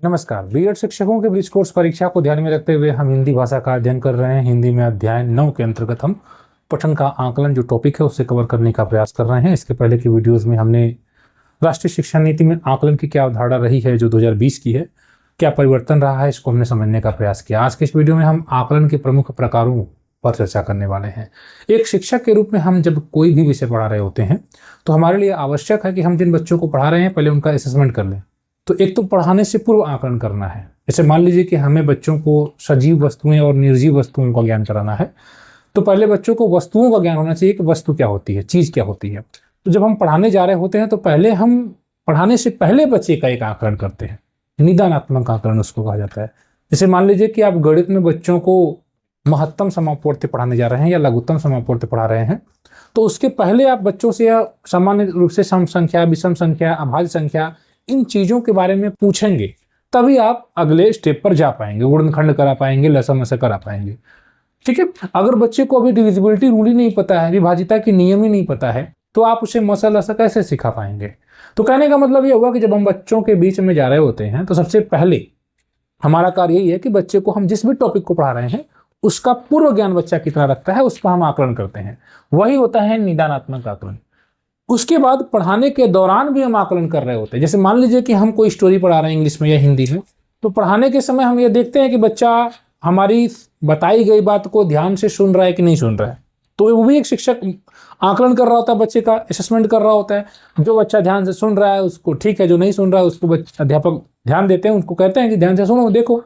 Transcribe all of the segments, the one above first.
नमस्कार। बीएड शिक्षकों के ब्रिज कोर्स परीक्षा को ध्यान में रखते हुए हम हिंदी भाषा का अध्ययन कर रहे हैं। हिंदी में अध्याय 9 के अंतर्गत हम पठन का आकलन जो टॉपिक है उससे कवर करने का प्रयास कर रहे हैं। इसके पहले की वीडियोस में हमने राष्ट्रीय शिक्षा नीति में आकलन की क्या अवधारणा रही है जो 2020 की है, क्या परिवर्तन रहा है, इसको हमने समझने का प्रयास किया। आज के इस वीडियो में हम आकलन के प्रमुख प्रकारों पर चर्चा करने वाले हैं। एक शिक्षक के रूप में हम जब कोई भी विषय पढ़ा रहे होते हैं तो हमारे लिए आवश्यक है कि हम जिन बच्चों को पढ़ा रहे हैं पहले उनका असेसमेंट कर लें। तो एक तो पढ़ाने से पूर्व आकलन करना है। जैसे मान लीजिए कि हमें बच्चों को सजीव वस्तुएं और निर्जीव वस्तुओं का ज्ञान कराना है, तो पहले बच्चों को वस्तुओं का ज्ञान होना चाहिए कि वस्तु क्या होती है, चीज़ क्या होती है। तो जब हम पढ़ाने जा रहे होते हैं तो पहले हम पढ़ाने से पहले बच्चे का एक आकलन करते हैं, निदानात्मक आकलन उसको कहा जाता है। जैसे मान लीजिए कि आप गणित में बच्चों को महत्तम समापवर्ती पढ़ाने जा रहे हैं या लघुत्तम समापवर्ती पढ़ा रहे हैं, तो उसके पहले आप बच्चों से सामान्य रूप से सम संख्या, विषम संख्या, अभाज्य संख्या, इन चीज़ों के बारे में पूछेंगे, तभी आप अगले स्टेप पर जा पाएंगे, गुणनखंड करा पाएंगे, लसम से करा पाएंगे। ठीक है। अगर बच्चे को अभी डिविजिबिलिटी रूल ही नहीं पता है, विभाजिता की नियम ही नहीं पता है, तो आप उसे मसल लसा कैसे सिखा पाएंगे। तो कहने का मतलब ये हुआ कि जब हम बच्चों के बीच में जा रहे होते हैं तो सबसे पहले हमारा कार्य यही है कि बच्चे को हम जिस भी टॉपिक को पढ़ा रहे हैं उसका पूर्व ज्ञान बच्चा कितना रखता है उसका हम आकलन करते हैं। वही होता है निदानात्मक आकलन। उसके बाद पढ़ाने के दौरान भी हम आकलन कर रहे होते हैं। जैसे मान लीजिए कि हम कोई स्टोरी पढ़ा रहे हैं इंग्लिश में या हिंदी में, तो पढ़ाने के समय हम ये देखते हैं कि बच्चा हमारी बताई गई बात को ध्यान से सुन रहा है कि नहीं सुन रहा है। तो वो भी एक शिक्षक आकलन कर रहा होता है, बच्चे का असेसमेंट कर रहा होता है। जो बच्चा ध्यान से सुन रहा है उसको ठीक है, जो नहीं सुन रहा है उसको अध्यापक ध्यान देते हैं, उनको कहते हैं कि ध्यान से सुनो, देखो।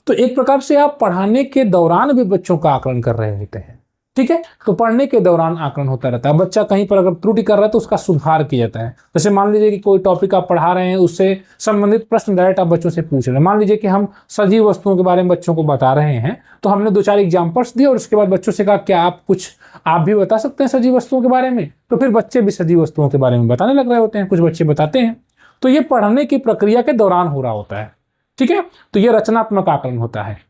तो एक प्रकार से आप पढ़ाने के दौरान भी बच्चों का आकलन कर रहे होते हैं। ठीक है। तो पढ़ने के दौरान आकलन होता रहता है। बच्चा कहीं पर अगर त्रुटि कर रहा है तो उसका सुधार किया जाता है। जैसे मान लीजिए कि कोई टॉपिक आप पढ़ा रहे हैं, उससे संबंधित प्रश्न डायरेक्ट आप बच्चों से पूछ रहे हैं। मान लीजिए कि हम सजीव वस्तुओं के बारे में बच्चों को बता रहे हैं, तो हमने 2-4 एग्जाम्पल्स दिए और उसके बाद बच्चों से कहा क्या आप भी बता सकते हैं सजीव वस्तुओं के बारे में। तो फिर बच्चे भी सजीव वस्तुओं के बारे में बताने लग रहे होते हैं, कुछ बच्चे बताते हैं। तो ये पढ़ने की प्रक्रिया के दौरान हो रहा होता है। ठीक है। तो ये रचनात्मक आकलन होता है,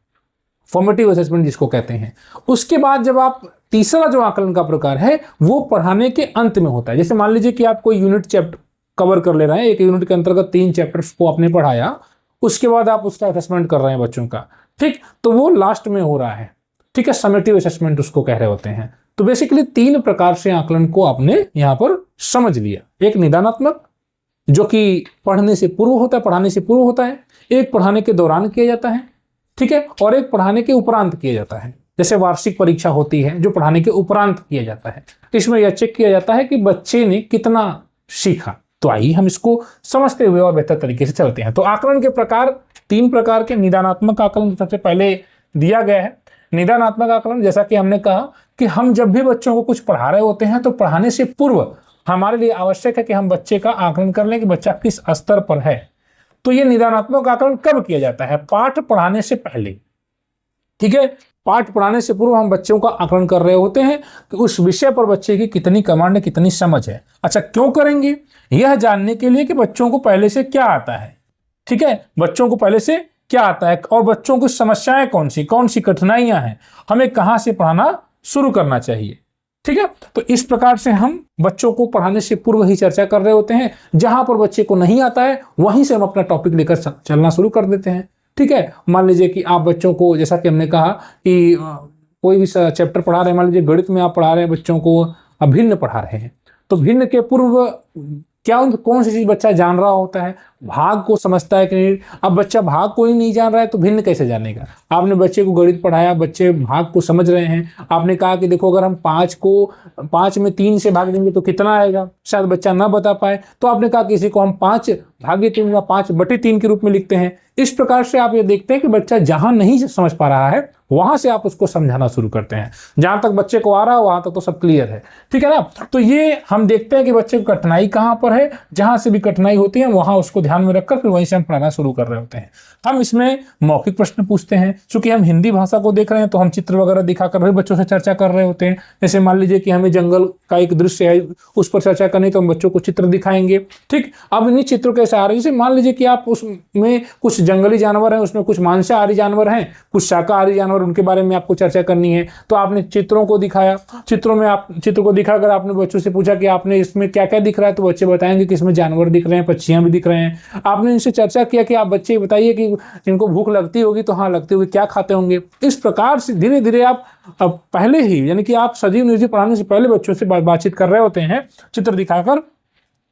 फॉर्मेटिव असेसमेंट जिसको कहते हैं। उसके बाद जब आप तीसरा जो आकलन का प्रकार है वो पढ़ाने के अंत में होता है। जैसे मान लीजिए कि आप कोई यूनिट चैप्टर कवर कर ले रहे हैं, एक यूनिट के अंतर्गत 3 चैप्टर्स को आपने पढ़ाया, उसके बाद आप उसका असेसमेंट कर रहे हैं बच्चों का। ठीक। तो वो लास्ट में हो रहा है। ठीक है। समेटिव असेसमेंट उसको कह रहे होते हैं। तो बेसिकली 3 प्रकार से आकलन को आपने यहाँ पर समझ लिया। एक निदानात्मक जो कि पढ़ने से पूर्व होता है, पढ़ाने से पूर्व होता है। एक पढ़ाने के दौरान किया जाता है। ठीक है। और एक पढ़ाने के उपरांत किया जाता है। जैसे वार्षिक परीक्षा होती है जो पढ़ाने के उपरांत किया जाता है। इसमें यह चेक किया जाता है कि बच्चे ने कितना सीखा। तो आइए हम इसको समझते हुए और बेहतर तरीके से चलते हैं। तो आकलन के प्रकार 3 प्रकार के। निदानात्मक आकलन सबसे पहले दिया गया है। निदानात्मक आकलन, जैसा कि हमने कहा कि हम जब भी बच्चों को कुछ पढ़ा रहे होते हैं तो पढ़ाने से पूर्व हमारे लिए आवश्यक है कि हम बच्चे का आकलन कर लें कि बच्चा किस स्तर पर है। तो ये निदानात्मक आकलन कब किया जाता है? पाठ पढ़ाने से पहले। ठीक है। पाठ पढ़ाने से पूर्व हम बच्चों का आकलन कर रहे होते हैं कि उस विषय पर बच्चे की कितनी कमांड, कितनी समझ है। अच्छा, क्यों करेंगे? यह जानने के लिए कि बच्चों को पहले से क्या आता है। ठीक है। बच्चों को पहले से क्या आता है और बच्चों की समस्याएं कौन सी कठिनाइयां हैं, हमें कहां से पढ़ाना शुरू करना चाहिए। ठीक है। तो इस प्रकार से हम बच्चों को पढ़ाने से पूर्व ही चर्चा कर रहे होते हैं। जहां पर बच्चे को नहीं आता है वहीं से हम अपना टॉपिक लेकर चलना शुरू कर देते हैं। ठीक है। मान लीजिए कि आप बच्चों को, जैसा कि हमने कहा कि कोई भी चैप्टर पढ़ा रहे हैं, मान लीजिए गणित में आप पढ़ा रहे हैं बच्चों को, अभिन्न पढ़ा रहे हैं, तो भिन्न के पूर्व कौन सी चीज बच्चा जान रहा होता है, भाग को समझता है कि नहीं। अब बच्चा भाग को ही नहीं जान रहा है तो भिन्न कैसे जानेगा। आपने बच्चे को गणित पढ़ाया, बच्चे भाग को समझ रहे हैं, आपने कहा कि देखो अगर हम 5 में 3 से भाग देंगे तो कितना आएगा, शायद बच्चा ना बता पाए, तो आपने कहा कि इसी को हम 5/3 या 5/3 के रूप में लिखते हैं। इस प्रकार से आप ये देखते हैं कि बच्चा जहां नहीं समझ पा रहा है वहां से आप उसको समझाना शुरू करते हैं। जहां तक बच्चे को आ रहा है वहां तक तो सब क्लियर है। ठीक है ना। तो ये हम देखते हैं कि बच्चे को कठिनाई कहां पर है, जहां से भी कठिनाई होती है वहां उसको ध्यान में रखकर फिर वहीं से हम पढ़ाना शुरू कर रहे होते हैं। हम इसमें मौखिक प्रश्न पूछते हैं। चूंकि हम हिंदी भाषा को देख रहे हैं तो हम चित्र वगैरह दिखाकर भी बच्चों से चर्चा कर रहे होते हैं। जैसे मान लीजिए कि हमें जंगल का एक दृश्य है, उस पर चर्चा करनी, तो हम बच्चों को चित्र दिखाएंगे। ठीक। अब इन्हीं चित्रों के सहारे, जैसे मान लीजिए कि आप उसमें कुछ जंगली जानवर हैं, उसमें कुछ मांसाहारी जानवर हैं, कुछ शाकाहारी जानवर अगर उनके बारे में आपको चर्चा करनी है तो आपने चित्रों को दिखाया, चित्रों में आप चित्र को दिखाकर आपने बच्चों से पूछा कि आपने इसमें क्या क्या दिख रहा है, तो बच्चे बताएंगे कि इसमें जानवर दिख रहे हैं, पक्षियां भी दिख रहे हैं। आपने इनसे चर्चा किया कि आप बच्चे बताइए कि इनको भूख लगती होगी, तो हाँ लगती होगी, क्या खाते होंगे। इस प्रकार से धीरे धीरे आप पहले ही, यानी कि आप सजीव निर्जीव पढ़ाने से पहले बच्चों से बातचीत कर रहे होते हैं, चित्र दिखाकर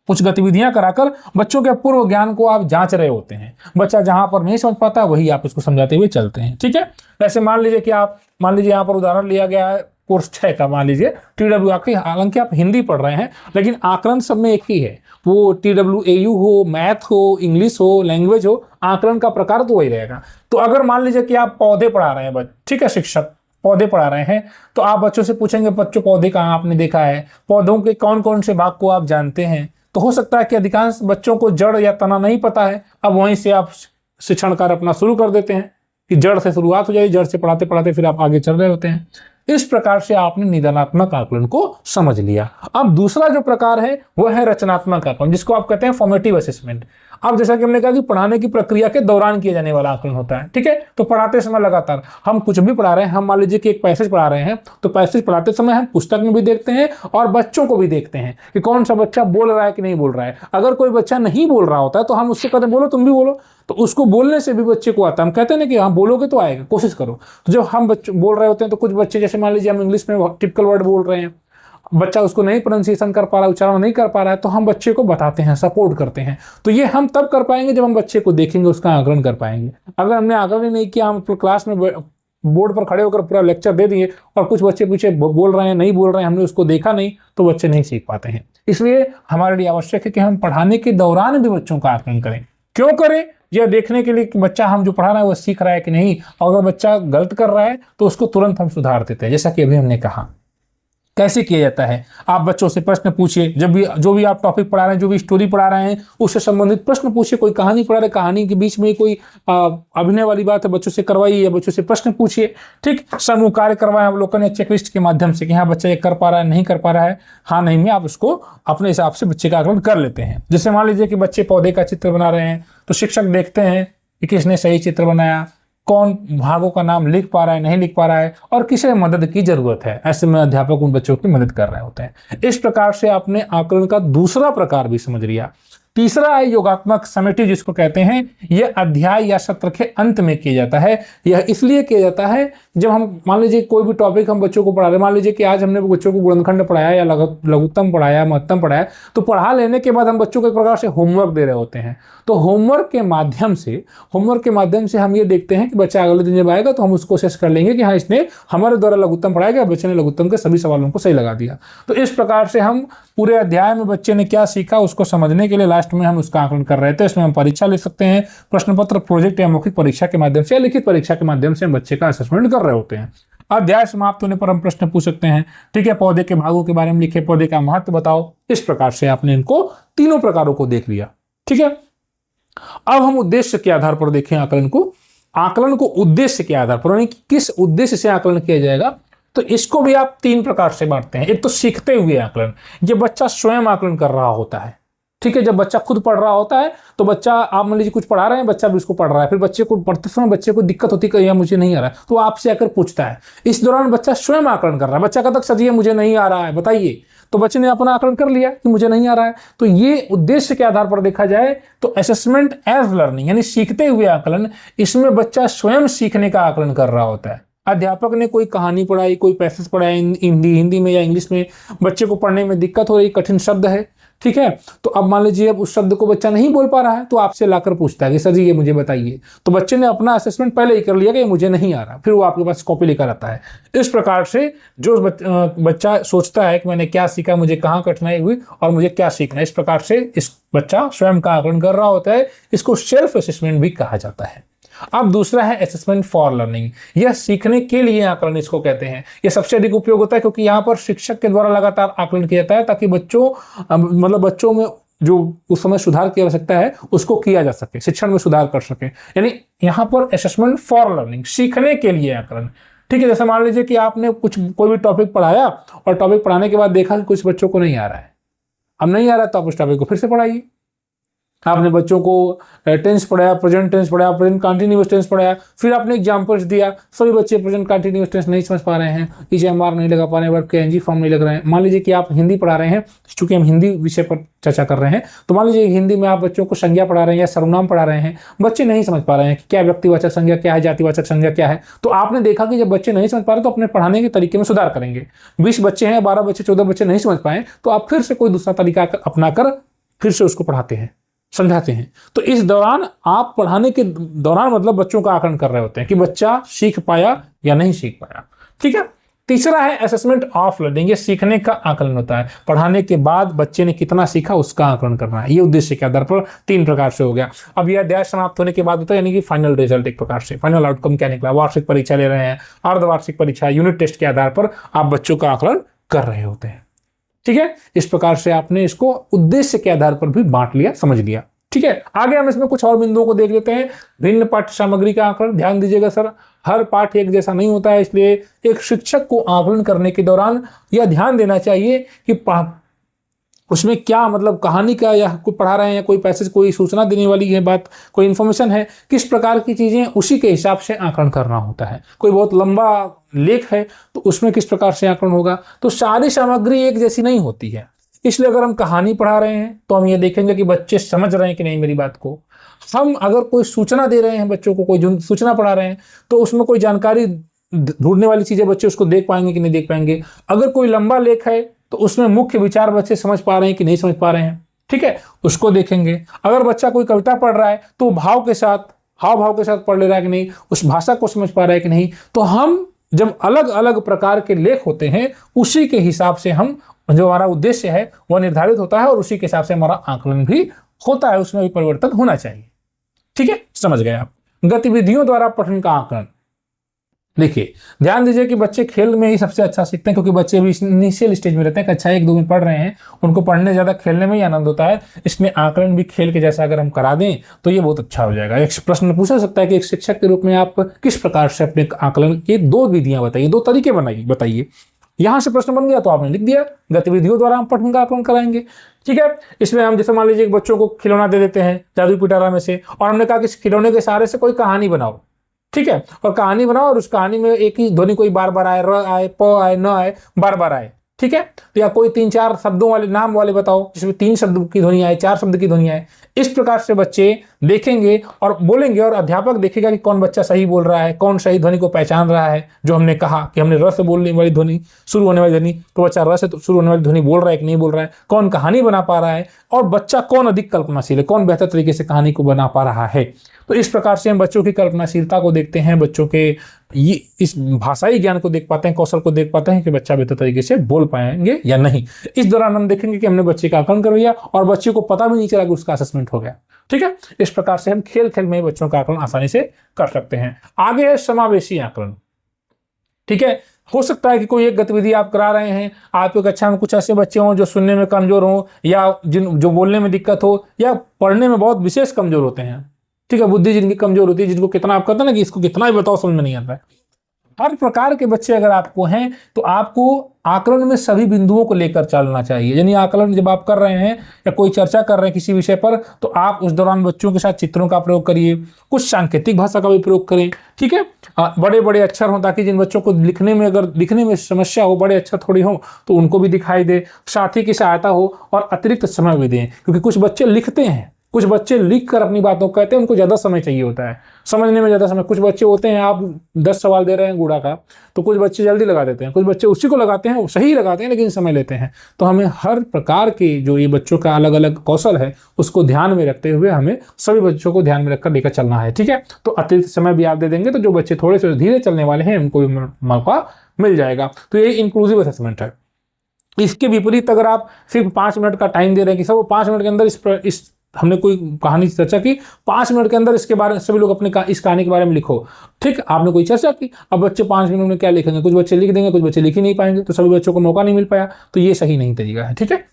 कुछ गतिविधियां कराकर बच्चों के पूर्व ज्ञान को आप जांच रहे होते हैं। बच्चा जहां पर नहीं समझ पाता वही आप उसको समझाते हुए चलते हैं, ठीक है। ऐसे मान लीजिए कि आप, मान लीजिए यहाँ पर उदाहरण लिया गया है कोर्स 6 का, मान लीजिए TW आपकी, हालांकि आप हिंदी पढ़ रहे हैं लेकिन आकलन सब में एक ही है, वो TWAU हो, मैथ हो, इंग्लिश हो, लैंग्वेज हो, आकलन का प्रकार तो वही रहेगा। तो अगर मान लीजिए कि आप पौधे पढ़ा रहे हैं, ठीक है, शिक्षक पौधे पढ़ा रहे हैं, तो आप बच्चों से पूछेंगे बच्चों पौधे कहाँ आपने देखा है, पौधों के कौन कौन से भाग को आप जानते हैं। तो हो सकता है कि अधिकांश बच्चों को जड़ या तना नहीं पता है, अब वहीं से आप शिक्षण कार्य अपना शुरू कर देते हैं कि जड़ से शुरुआत हो जाए, जड़ से पढ़ाते पढ़ाते फिर आप आगे चल रहे होते हैं। इस प्रकार से आपने निदानात्मक आकलन को समझ लिया। अब दूसरा जो प्रकार है वह है रचनात्मक आकलन, जिसको आप कहते हैं फॉर्मेटिव असेसमेंट। अब जैसा कि हमने कहा कि पढ़ाने की प्रक्रिया के दौरान किया जाने वाला आकलन होता है, ठीक है। तो पढ़ाते समय लगातार हम कुछ भी पढ़ा रहे हैं, हम मान लीजिए कि एक पैसेज पढ़ा रहे हैं, तो पैसेज पढ़ाते समय हम पुस्तक में भी देखते हैं और बच्चों को भी देखते हैं कि कौन सा बच्चा बोल रहा है कि नहीं बोल रहा है। अगर कोई बच्चा नहीं बोल रहा होता है तो हम उससे कहते हैं बोलो, तुम भी बोलो, तो उसको बोलने से भी बच्चे को आता है। हम कहते हैं ना कि हाँ बोलोगे तो आएगा, कोशिश करो। तो जब हम बच्चे बोल रहे होते हैं तो कुछ बच्चे, जैसे मान लीजिए हम इंग्लिश में टिपिकल वर्ड बोल रहे हैं, बच्चा उसको नहीं प्रोनाउंसिएशन कर पा रहा है, उच्चारण नहीं कर पा रहा है, तो हम बच्चे को बताते हैं, सपोर्ट करते हैं। तो ये हम तब कर पाएंगे जब हम बच्चे को देखेंगे, उसका आकलन कर पाएंगे। अगर हमने आकलन नहीं किया, हम क्लास में बोर्ड पर खड़े होकर पूरा लेक्चर दे दिए और कुछ बच्चे पीछे बोल रहे हैं, नहीं बोल रहे हैं, हमने उसको देखा नहीं, तो बच्चे नहीं सीख पाते हैं। इसलिए हमारे लिए आवश्यक है कि हम पढ़ाने के दौरान भी बच्चों का आकलन करें। क्यों करें? यह देखने के लिए कि बच्चा हम जो पढ़ा रहे हैं वो सीख रहा है कि नहीं। अगर बच्चा गलत कर रहा है तो उसको तुरंत हम सुधार देते हैं, जैसा कि अभी हमने कहा। कैसे किया जाता है? आप बच्चों से प्रश्न पूछिए, जब भी जो भी आप टॉपिक पढ़ा रहे हैं, जो भी स्टोरी पढ़ा रहे हैं, उससे संबंधित प्रश्न पूछिए। कोई कहानी पढ़ा रहे, कहानी के बीच में कोई अभिनय वाली बात है, बच्चों से करवाइए या बच्चों से प्रश्न पूछिए। ठीक, समूह कार्य करवाएं अवलोकन या चेकलिस्ट के माध्यम से कि हाँ बच्चा ये कर पा रहा है, नहीं कर पा रहा है, हाँ नहीं में आप उसको अपने हिसाब से बच्चे का आकलन कर लेते हैं। जैसे मान लीजिए कि बच्चे पौधे का चित्र बना रहे हैं, तो शिक्षक देखते हैं कि किसने सही चित्र बनाया, कौन भागों का नाम लिख पा रहा है, नहीं लिख पा रहा है, और किसे मदद की जरूरत है। ऐसे में अध्यापक उन बच्चों की मदद कर रहे होते हैं। इस प्रकार से आपने आकलन का दूसरा प्रकार भी समझ लिया। तीसरा है योगात्मक समेटिव, जिसको कहते हैं। यह अध्याय या सत्र के अंत में किया जाता है। यह इसलिए किया जाता है जब हम मान लीजिए कोई भी टॉपिक हम बच्चों को पढ़ा रहे हैं, मान लीजिए कि आज हमने बच्चों को गुणनखंड पढ़ाया या लघुत्तम पढ़ाया, महत्तम पढ़ाया, तो पढ़ा लेने के बाद हम बच्चों को एक प्रकार से होमवर्क दे रहे होते हैं। तो होमवर्क के माध्यम से हम ये देखते हैं कि बच्चा अगले दिन जब आएगा तो हम उसको कोशिश कर लेंगे कि हाँ इसने हमारे द्वारा लघुत्तम पढ़ाया गया, बच्चे ने लघुत्तम के सभी सवालों को सही लगा दिया। तो इस प्रकार से हम पूरे अध्याय में बच्चे ने क्या सीखा उसको समझने के लिए लास्ट में हम उसका आकलन कर रहे थे। इसमें हम परीक्षा ले सकते हैं, प्रश्न पत्र, प्रोजेक्ट या मौखिक परीक्षा के माध्यम से या लिखित परीक्षा के माध्यम से हम बच्चे का असेसमेंट कर रहे होते हैं। अध्याय समाप्त होने पर हम प्रश्न पूछ सकते हैं, ठीक है, पौधे के भागों के बारे में लिखे, पौधे का महत्व बताओ। इस प्रकार से आपने इनको तीनों प्रकारों को देख लिया, ठीक है। अब हम उद्देश्य के आधार पर देखें आकलन को उद्देश्य के आधार पर, यानी किस उद्देश्य से आकलन किया जाएगा। तो इसको भी आप तीन प्रकार से बांटते हैं। एक तो सीखते हुए आकलन, ये बच्चा स्वयं आकलन कर रहा होता है, ठीक है। जब बच्चा खुद पढ़ रहा होता है तो बच्चा, आप मान लीजिए कुछ पढ़ा रहे हैं, बच्चा भी उसको पढ़ रहा है, फिर बच्चे को पढ़ते समय बच्चे को दिक्कत होती है कि यह मुझे नहीं आ रहा है, तो आपसे आकर पूछता है। इस दौरान बच्चा स्वयं आकलन कर रहा है। बच्चा कहता है सर ये मुझे नहीं आ रहा है, बताइए। तो बच्चे ने अपना आकलन कर लिया कि मुझे नहीं आ रहा है। तो ये उद्देश्य के आधार पर देखा जाए तो असेसमेंट एज लर्निंग, यानी सीखते हुए आकलन, इसमें बच्चा स्वयं सीखने का आकलन कर रहा होता है। अध्यापक ने कोई कहानी पढ़ाई, कोई पैसेज पढ़ाया हिंदी में या इंग्लिश में, बच्चे को पढ़ने में दिक्कत हो रही, कठिन शब्द है, ठीक है। तो अब मान लीजिए अब उस शब्द को बच्चा नहीं बोल पा रहा है, तो आपसे लाकर पूछता है कि सर जी ये मुझे बताइए। तो बच्चे ने अपना असेसमेंट पहले ही कर लिया कि मुझे नहीं आ रहा, फिर वो आपके पास कॉपी लेकर आता है। इस प्रकार से जो बच्चा सोचता है कि मैंने क्या सीखा, मुझे कहाँ कठिनाई हुई और मुझे क्या सीखना है, इस प्रकार से इस बच्चा स्वयं का आकलन कर रहा होता है। इसको सेल्फ असेसमेंट भी कहा जाता है। अब दूसरा है असेसमेंट फॉर लर्निंग, यह सीखने के लिए आकलन इसको कहते हैं। यह सबसे अधिक उपयोग होता है क्योंकि यहाँ पर शिक्षक के द्वारा लगातार आकलन किया जाता है ताकि बच्चों में जो उस समय सुधार की आवश्यकता है उसको किया जा सके, शिक्षण में सुधार कर सके। यानी यहाँ पर असेसमेंट फॉर लर्निंग, सीखने के लिए आकलन, ठीक है। जैसे मान लीजिए कि आपने कोई भी टॉपिक पढ़ाया और टॉपिक पढ़ाने के बाद देखा कि कुछ बच्चों को नहीं आ रहा है, अब नहीं आ रहा है तो आप उस टॉपिक को फिर से पढ़ाइए, आपने बच्चों को टेंस पढ़ाया, प्रेजेंट टेंस पढ़ाया, प्रेजेंट कंटिन्यूअस टेंस पढ़ाया, फिर आपने एग्जांपल्स दिया, सभी बच्चे प्रेजेंट कंटिन्यूअस टेंस नहीं समझ पा रहे हैं, EJMR नहीं लगा पा रहे हैं, वर्ब के एनजी फॉर्म नहीं लग रहे हैं। मान लीजिए कि आप हिंदी पढ़ा रहे हैं, चूंकि हम हिंदी विषय पर चर्चा कर रहे हैं, तो मान लीजिए हिंदी में आप बच्चों को संज्ञा पढ़ा रहे हैं या सर्वनाम पढ़ा रहे हैं, बच्चे नहीं समझ पा रहे हैं कि क्या व्यक्तिवाचक संज्ञा क्या है, जातिवाचक संज्ञा क्या है। तो आपने देखा कि जब बच्चे नहीं समझ पा रहे तो अपने पढ़ाने के तरीके में सुधार करेंगे। 20 बच्चे हैं, 12 बच्चे, 14 बच्चे नहीं समझ पाए, तो आप फिर से कोई दूसरा तरीका अपनाकर फिर से उसको पढ़ाते हैं, समझाते हैं। तो इस दौरान आप पढ़ाने के दौरान मतलब बच्चों का आकलन कर रहे होते हैं कि बच्चा सीख पाया या नहीं सीख पाया। ठीक है। तीसरा है असेसमेंट ऑफ लर्निंग, ये सीखने का आकलन होता है। पढ़ाने के बाद बच्चे ने कितना सीखा उसका आकलन करना है। ये उद्देश्य के आधार पर 3 प्रकार से हो गया। अब यह अध्याय समाप्त होने के बाद होता है, यानी कि फाइनल रिजल्ट, एक प्रकार से फाइनल आउटकम क्या निकला। वार्षिक परीक्षा ले रहे हैं, अर्धवार्षिक परीक्षा, यूनिट टेस्ट के आधार पर आप बच्चों का आकलन कर रहे होते हैं। ठीक है। इस प्रकार से आपने इसको उद्देश्य के आधार पर भी बांट लिया, समझ लिया। ठीक है। आगे हम इसमें कुछ और बिंदुओं को देख लेते हैं। भिन्न पाठ्य सामग्री का आकलन, ध्यान दीजिएगा सर, हर पाठ एक जैसा नहीं होता है, इसलिए एक शिक्षक को आकलन करने के दौरान यह ध्यान देना चाहिए कि उसमें क्या मतलब कहानी का या कुछ पढ़ा रहे हैं, कोई पैसेज, कोई सूचना देने वाली है बात, कोई इन्फॉर्मेशन है, किस प्रकार की चीजें, उसी के हिसाब से आकलन करना होता है। कोई बहुत लंबा लेख है तो उसमें किस प्रकार से आकलन होगा। तो सारी सामग्री एक जैसी नहीं होती है, इसलिए अगर हम कहानी पढ़ा रहे हैं तो हम ये देखेंगे कि बच्चे समझ रहे हैं कि नहीं मेरी बात को। हम अगर कोई सूचना दे रहे हैं बच्चों को, कोई सूचना पढ़ा रहे हैं, तो उसमें कोई जानकारी ढूंढने वाली चीजें बच्चे उसको देख पाएंगे कि नहीं देख पाएंगे। अगर कोई लंबा लेख है तो उसमें मुख्य विचार बच्चे समझ पा रहे हैं कि नहीं समझ पा रहे हैं। ठीक है, उसको देखेंगे। अगर बच्चा कोई कविता पढ़ रहा है तो भाव के साथ, हाव भाव के साथ पढ़ ले रहा है कि नहीं, उस भाषा को समझ पा रहा है कि नहीं। तो हम जब अलग अलग प्रकार के लेख होते हैं उसी के हिसाब से हम, जो हमारा उद्देश्य है वह निर्धारित होता है और उसी के हिसाब से हमारा आकलन भी होता है, उसमें भी परिवर्तन होना चाहिए। ठीक है, समझ गए आप। गतिविधियों द्वारा पठन का आकलन, देखिए ध्यान दीजिए कि बच्चे खेल में ही सबसे अच्छा सीखते हैं, क्योंकि बच्चे भी इनिशियल स्टेज में रहते हैं, कक्षा 1-2 में पढ़ रहे हैं, उनको पढ़ने ज्यादा खेलने में ही आनंद होता है। इसमें आकलन भी खेल के जैसा अगर हम करा दें तो ये बहुत अच्छा हो जाएगा। एक प्रश्न पूछा सकता है कि एक शिक्षक के रूप में आप किस प्रकार से अपने आकलन की 2 विधियां बताइए, 2 तरीके बताइए। यहां से प्रश्न बन गया तो आपने लिख दिया, गतिविधियों द्वारा हम पठन का आकलन कराएंगे। ठीक है, इसमें हम जैसे मान लीजिए बच्चों को खिलौना दे देते हैं जादुई पिटारा में से, और हमने कहा कि इस खिलौने के सहारे से कोई कहानी बनाओ। ठीक है, और कहानी बनाओ और उस कहानी में एक ही ध्वनि कोई बार बार आए, र आए, प आए, न आए, बार बार आए। ठीक है, तो या कोई 3-4 शब्दों वाले नाम वाले बताओ जिसमें 3 शब्द की ध्वनि आए, 4 शब्द की ध्वनि आए। इस प्रकार से बच्चे देखेंगे और बोलेंगे, और अध्यापक देखेगा कि कौन बच्चा सही बोल रहा है, कौन सही ध्वनि को पहचान रहा है। जो हमने कहा कि हमने र से बोलने वाली ध्वनि, शुरू होने वाली ध्वनि, तो बच्चा र से शुरू होने वाली ध्वनि बोल रहा है कि नहीं बोल रहा है, कौन कहानी बना पा रहा है, और बच्चा कौन अधिक कल्पनाशील है, कौन बेहतर तरीके से कहानी को बना पा रहा है। तो इस प्रकार से हम बच्चों की कल्पनाशीलता को देखते हैं, बच्चों के ये इस भाषाई ज्ञान को देख पाते हैं, कौशल को देख पाते हैं कि बच्चा बेहतर तरीके से बोल पाएंगे या नहीं। इस दौरान हम देखेंगे कि हमने बच्चे का आकलन कर लिया और बच्चे को पता भी नहीं चला कि उसका असेसमेंट हो गया। ठीक है, इस प्रकार से हम खेल खेल में बच्चों का आकलन आसानी से कर सकते हैं। आगे है समावेशी आकलन। ठीक है, हो सकता है कि कोई एक गतिविधि आप करा रहे हैं, आपकी कक्षा में कुछ ऐसे बच्चे हों जो सुनने में कमजोर हों, या जो बोलने में दिक्कत हो, या पढ़ने में बहुत विशेष कमजोर होते हैं। ठीक है, बुद्धि जिनकी कमजोर होती है, जिनको कितना आप कहते हैं ना कि इसको कितना भी बताओ समझ में नहीं आता है। हर प्रकार के बच्चे अगर आपको हैं तो आपको आकलन में सभी बिंदुओं को लेकर चलना चाहिए। यानी आकलन जब आप कर रहे हैं या कोई चर्चा कर रहे हैं किसी विषय पर, तो आप उस दौरान बच्चों के साथ चित्रों का प्रयोग करिए, कुछ सांकेतिक भाषा का भी प्रयोग करें। ठीक है, बड़े बड़े अक्षर हों ताकि जिन बच्चों को लिखने में अगर दिखने में समस्या हो, बड़े अक्षर थोड़ी हो, तो उनको भी दिखाई दे, साथी की सहायता हो, और अतिरिक्त समय भी दें, क्योंकि कुछ बच्चे लिखते हैं, कुछ बच्चे लिख कर अपनी बातों को कहते हैं, उनको ज़्यादा समय चाहिए होता है, समझने में ज़्यादा समय। कुछ बच्चे होते हैं, आप 10 सवाल दे रहे हैं गुणा का, तो कुछ बच्चे जल्दी लगा देते हैं, कुछ बच्चे उसी को लगाते हैं, सही लगाते हैं लेकिन समय लेते हैं। तो हमें हर प्रकार के जो ये बच्चों का अलग अलग कौशल है उसको ध्यान में रखते हुए हमें सभी बच्चों को ध्यान में रखकर लेकर चलना है। ठीक है, तो अतिरिक्त समय भी आप दे देंगे तो जो बच्चे थोड़े से धीरे चलने वाले हैं उनको भी मौका मिल जाएगा। तो ये इंक्लूसिव असेसमेंट है। इसके विपरीत अगर आप सिर्फ 5 मिनट का टाइम दे रहे हैं कि सब 5 मिनट के अंदर इस हमने कोई कहानी की चर्चा की, 5 मिनट के अंदर इसके बारे में सभी लोग अपने इस कहानी के बारे में लिखो। ठीक, आपने कोई चर्चा की, अब बच्चे 5 मिनट में क्या लिखेंगे, कुछ बच्चे लिख देंगे, कुछ बच्चे लिख ही नहीं पाएंगे, तो सभी बच्चों को मौका नहीं मिल पाया, तो ये सही नहीं तरीका है। ठीक है,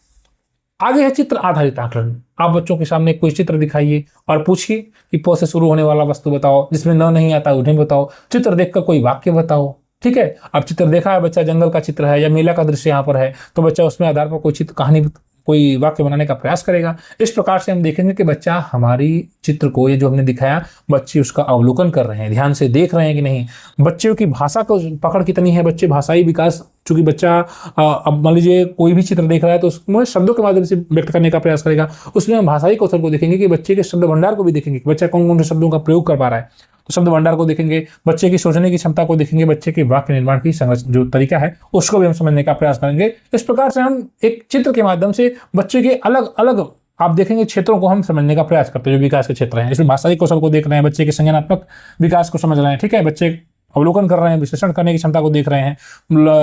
आगे है चित्र आधारित आकलन। आप बच्चों के सामने कोई चित्र दिखाइए और पूछिए कि प से शुरू होने वाला वस्तु बताओ, जिसमें न नहीं आता उन्हें बताओ, चित्र देखकर कोई वाक्य बताओ। ठीक है, अब चित्र देखा है बच्चा, जंगल का चित्र है या मेला का दृश्य यहाँ पर है, तो बच्चा उसमें आधार पर कोई चित्र कहानी कोई वाक्य बनाने का प्रयास करेगा। इस प्रकार से हम देखेंगे कि बच्चा हमारी चित्र को, ये जो हमने दिखाया, बच्चे उसका अवलोकन कर रहे हैं, ध्यान से देख रहे हैं कि नहीं, बच्चों की भाषा को पकड़ कितनी है, बच्चे भाषाई विकास, चूंकि बच्चा अब मान लीजिए कोई भी चित्र देख रहा है तो उसमें शब्दों के माध्यम से व्यक्त करने का प्रयास करेगा। उसमें हम भाषाई कौशल को देखेंगे कि बच्चे के शब्द भंडार को भी देखेंगे कि बच्चा कौन कौन से शब्दों का प्रयोग कर पा रहा है, तो शब्द भंडार को देखेंगे, बच्चे की सोचने की क्षमता को देखेंगे, बच्चे के वाक्य निर्माण की जो तरीका है उसको भी हम समझने का प्रयास करेंगे। इस प्रकार से हम एक चित्र के माध्यम से बच्चे के अलग अलग, आप देखेंगे, क्षेत्रों को हम समझने का प्रयास करते हैं, जो विकास के क्षेत्र हैं। इसमें भाषाई कौशल को देख रहे हैं, बच्चे के संज्ञानात्मक विकास को समझ रहे हैं, ठीक है, बच्चे अवलोकन कर रहे हैं, विश्लेषण करने की क्षमता को देख रहे हैं,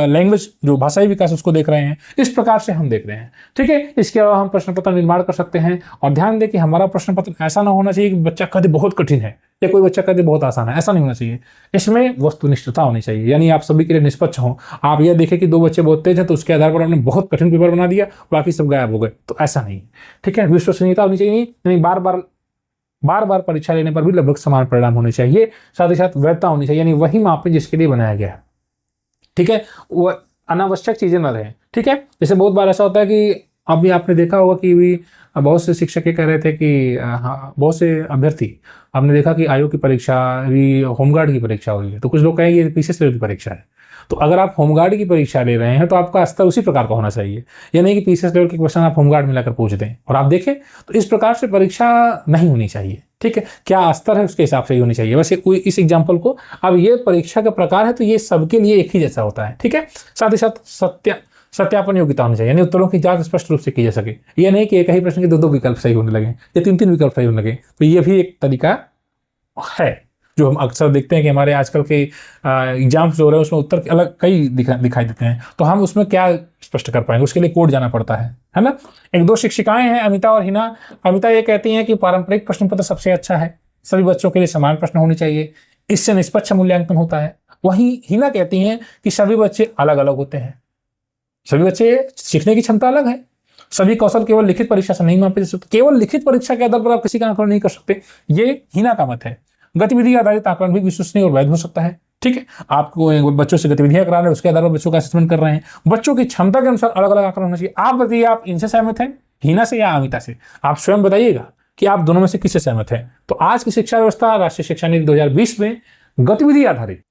लैंग्वेज जो भाषाई विकास उसको देख रहे हैं। इस प्रकार से हम देख रहे हैं, ठीक है। इसके अलावा हम प्रश्न पत्र निर्माण कर सकते हैं। और ध्यान दें कि हमारा प्रश्न पत्र ऐसा ना होना चाहिए कि बच्चा कहते बहुत कठिन है या कोई बच्चा कहते बहुत आसान है, ऐसा नहीं होना चाहिए। इसमें वस्तुनिष्ठता होनी चाहिए, यानी आप सभी के लिए निष्पक्ष हों। आप यह देखें कि 2 बच्चे बहुत तेज हैं तो उसके आधार पर आपने बहुत कठिन पेपर बना दिया, बाकी सब गायब हो गए, तो ऐसा नहीं, ठीक है। विश्वसनीयता होनी चाहिए, यानी बार बार परीक्षा लेने पर भी लगभग समान परिणाम होने चाहिए। साथ ही साथ वैधता होनी चाहिए, यानी वही मापे जिसके लिए बनाया गया है, ठीक है, वो अनावश्यक चीजें न रहें, ठीक है। जैसे बहुत बार ऐसा होता है कि अभी आपने देखा होगा कि भी बहुत से शिक्षक कह रहे थे कि बहुत से अभ्यर्थी, आपने देखा कि आयोग की परीक्षा, अभी होमगार्ड की परीक्षा हुई है, तो कुछ लोग कहेंगे पीसीएस लेवल की परीक्षा है। तो अगर आप होमगार्ड की परीक्षा ले रहे हैं तो आपका स्तर उसी प्रकार का होना चाहिए, ये नहीं कि पीसीएस लेवल के क्वेश्चन आप होमगार्ड में लाकर पूछ दें और आप देखें। तो इस प्रकार से परीक्षा नहीं होनी चाहिए, ठीक है। क्या स्तर है उसके हिसाब से ही होनी चाहिए। वैसे कोई इस एग्जाम्पल को, अब ये परीक्षा का प्रकार है तो ये सबके लिए एक ही जैसा होता है, ठीक है। साथ ही साथ सत्यापन योग्यता होनी चाहिए, यानी उत्तरों की जांच स्पष्ट रूप से की जा सके। ये नहीं कि एक ही प्रश्न के 2 विकल्प सही होने लगे या 3 विकल्प सही होने लगे, तो ये भी एक तरीका है जो हम अक्सर देखते हैं कि हमारे आजकल के एग्जाम्स जो हो रहे हैं उसमें उत्तर अलग कई दिखाई देते हैं, तो हम उसमें क्या स्पष्ट कर पाएंगे, उसके लिए कोर्ट जाना पड़ता है ना। 1-2 शिक्षिकाएं हैं, अमिता और हिना। अमिता ये कहती हैं कि पारंपरिक प्रश्न पत्र सबसे अच्छा है, सभी बच्चों के लिए समान प्रश्न होने चाहिए, इससे निष्पक्ष मूल्यांकन होता है। वहीं हिना कहती हैं कि सभी बच्चे अलग अलग होते हैं, सभी बच्चे सीखने की क्षमता अलग है, सभी कौशल केवल लिखित परीक्षा से नहीं मापे जा सकते, केवल लिखित परीक्षा के आधार पर आप किसी का आकलन नहीं कर सकते, ये हिना का मत है। गतिविधि आधारित आकलन भी विश्वसनीय और वैध हो सकता है, ठीक है। आपको बच्चों से गतिविधियां करा रहे हैं, उसके आधार पर बच्चों का असेसमेंट कर रहे हैं, बच्चों की क्षमता के अनुसार अलग अलग आकलन होना चाहिए। आप बताइए, आप इनसे सहमत हैं, हिना से या अमिता से? आप स्वयं बताइएगा कि आप दोनों में से किससे सहमत हैं। तो आज की शिक्षा व्यवस्था, राष्ट्रीय शिक्षा नीति 2020 में गतिविधि आधारित,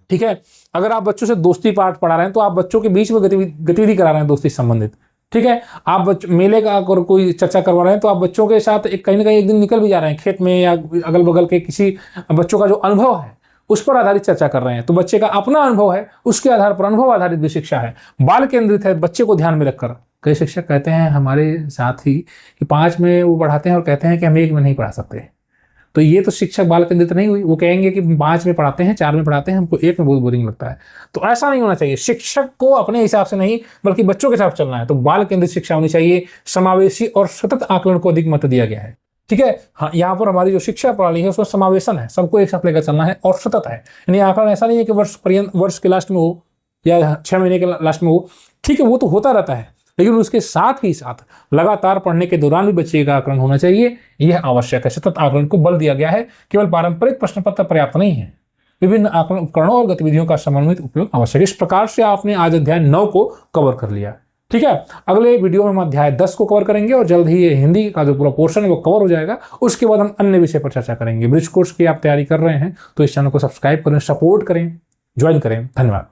ठीक है। अगर आप बच्चों से दोस्ती पाठ पढ़ा रहे हैं तो आप बच्चों के बीच में गतिविधि करा रहे हैं दोस्ती से संबंधित, ठीक है। आप मेले का कोई चर्चा करवा रहे हैं तो आप बच्चों के साथ कहीं ना कहीं एक दिन निकल भी जा रहे हैं खेत में या अगल बगल के किसी बच्चों का जो अनुभव है उस पर आधारित चर्चा कर रहे हैं, तो बच्चे का अपना अनुभव है, उसके आधार पर अनुभव आधारित भी शिक्षा है, बाल केंद्रित है, बच्चे को ध्यान में रखकर। कई शिक्षक कहते हैं हमारे साथ ही कि 5 में वो पढ़ाते हैं और कहते हैं कि हम 1 में नहीं पढ़ा सकते, तो ये तो शिक्षक बाल केंद्रित नहीं हुई। वो कहेंगे कि 5 में पढ़ाते हैं, 4 में पढ़ाते हैं, हमको 1 में बहुत बोरिंग लगता है। तो ऐसा नहीं होना चाहिए, शिक्षक को अपने हिसाब से नहीं बल्कि बच्चों के साथ चलना है। तो बाल केंद्रित शिक्षा होनी चाहिए, समावेशी और सतत आकलन को अधिक महत्व दिया गया है, ठीक है। हाँ, यहाँ पर हमारी जो शिक्षा प्रणाली है उसमें समावेशन है, सबको एक साथ लेकर चलना है और सतत है, यानी आकलन ऐसा नहीं है कि वर्ष के लास्ट में हो या 6 महीने के लास्ट में हो, ठीक है, वो तो होता रहता है, लेकिन उसके साथ ही साथ लगातार पढ़ने के दौरान भी बच्चे का आकलन होना चाहिए, यह आवश्यक है। सतत आकलन को बल दिया गया है, केवल पारंपरिक प्रश्न पत्र पर्याप्त नहीं है, विभिन्न आकलन उपकरणों और गतिविधियों का समन्वित उपयोग आवश्यक है। इस प्रकार से आपने आज अध्याय 9 को कवर कर लिया, ठीक है। अगले वीडियो में हम अध्याय 10 को कवर करेंगे और जल्द ही हिंदी का जो पूरा पोर्शन है वो कवर हो जाएगा। उसके बाद हम अन्य विषय पर चर्चा करेंगे। ब्रिज कोर्स की आप तैयारी कर रहे हैं तो इस चैनल को सब्सक्राइब करें, सपोर्ट करें, ज्वाइन करें। धन्यवाद।